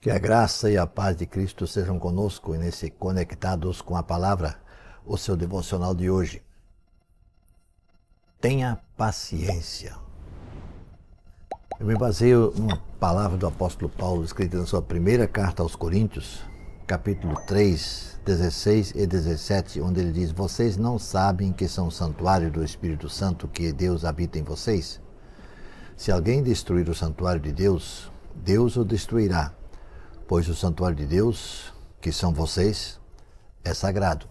Que a graça e a paz de Cristo sejam conosco e nesse Conectados com a Palavra, o seu devocional de hoje. Tenha paciência. Eu me baseio numa palavra do apóstolo Paulo, escrita na sua primeira carta aos Coríntios, capítulo 3, 16 e 17, onde ele diz: vocês não sabem que são santuário do Espírito Santo, que Deus habita em vocês? Se alguém destruir o santuário de Deus, Deus o destruirá, pois o santuário de Deus, que são vocês, é sagrado.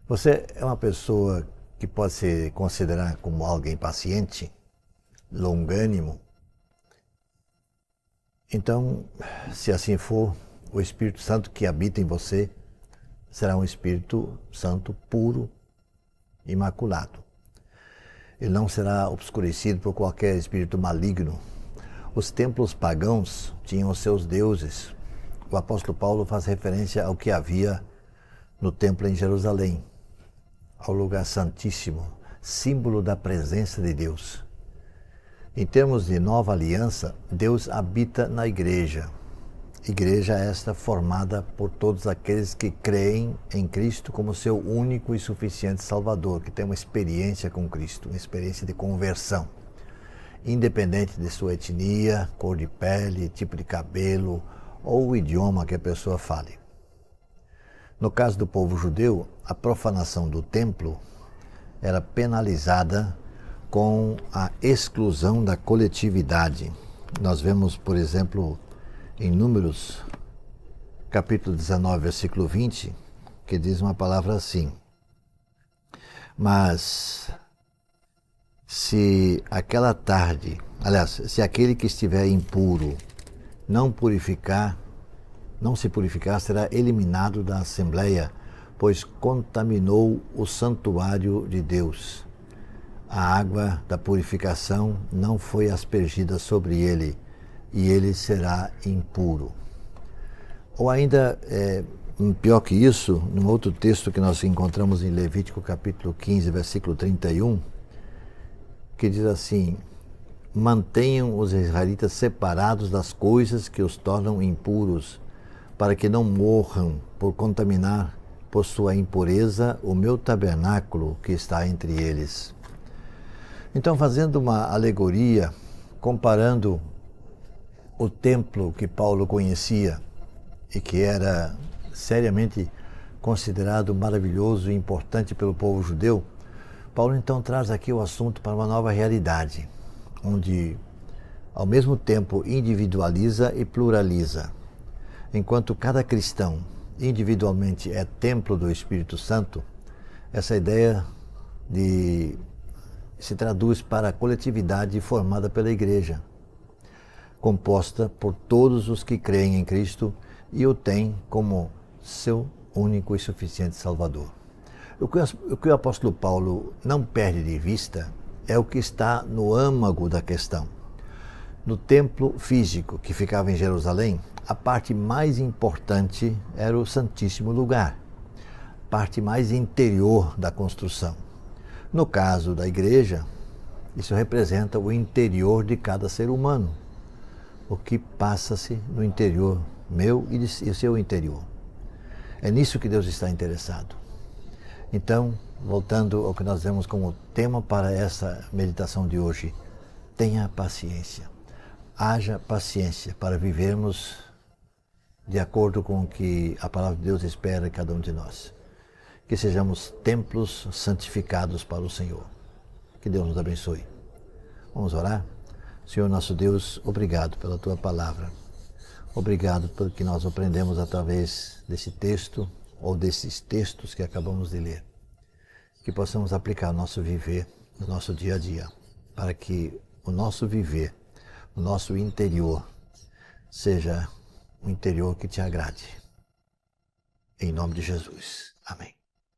Você é uma pessoa que pode se considerar como alguém paciente, longânimo? Então, se assim for, o Espírito Santo que habita em você será um Espírito Santo puro, imaculado. Ele não será obscurecido por qualquer espírito maligno. Os templos pagãos tinham os seus deuses. O apóstolo Paulo faz referência ao que havia no templo em Jerusalém, ao lugar santíssimo, símbolo da presença de Deus. Em termos de nova aliança, Deus habita na igreja. Igreja esta formada por todos aqueles que creem em Cristo como seu único e suficiente Salvador, que tem uma experiência com Cristo, uma experiência de conversão. Independente de sua etnia, cor de pele, tipo de cabelo ou o idioma que a pessoa fale. No caso do povo judeu, a profanação do templo era penalizada com a exclusão da coletividade. Nós vemos, por exemplo, em Números, capítulo 19, versículo 20, que diz uma palavra assim: mas se aquela tarde, se aquele que estiver impuro não se purificar, será eliminado da Assembleia, pois contaminou o santuário de Deus. A água da purificação não foi aspergida sobre ele, e ele será impuro. Ou ainda, pior que isso, num outro texto que nós encontramos em Levítico capítulo 15, versículo 31, que diz assim: mantenham os israelitas separados das coisas que os tornam impuros, para que não morram por contaminar por sua impureza o meu tabernáculo que está entre eles. Então, fazendo uma alegoria, comparando o templo que Paulo conhecia e que era seriamente considerado maravilhoso e importante pelo povo judeu, Paulo então traz aqui o assunto para uma nova realidade, onde ao mesmo tempo individualiza e pluraliza. Enquanto cada cristão individualmente é templo do Espírito Santo, essa ideia se traduz para a coletividade formada pela igreja, composta por todos os que creem em Cristo e o têm como seu único e suficiente Salvador. O que o apóstolo Paulo não perde de vista é o que está no âmago da questão. No templo físico que ficava em Jerusalém, a parte mais importante era o Santíssimo Lugar, parte mais interior da construção. No caso da igreja, isso representa o interior de cada ser humano, o que passa-se no interior meu e o seu interior. É nisso que Deus está interessado. Então, voltando ao que nós vemos como tema para essa meditação de hoje, tenha paciência. Haja paciência para vivermos de acordo com o que a palavra de Deus espera de cada um de nós. Que sejamos templos santificados para o Senhor. Que Deus nos abençoe. Vamos orar? Senhor nosso Deus, obrigado pela Tua palavra. Obrigado pelo que nós aprendemos através desse texto ou desses textos que acabamos de ler. Que possamos aplicar o nosso viver no nosso dia a dia, para que o nosso viver, o nosso interior, seja um interior que Te agrade. Em nome de Jesus. Amém.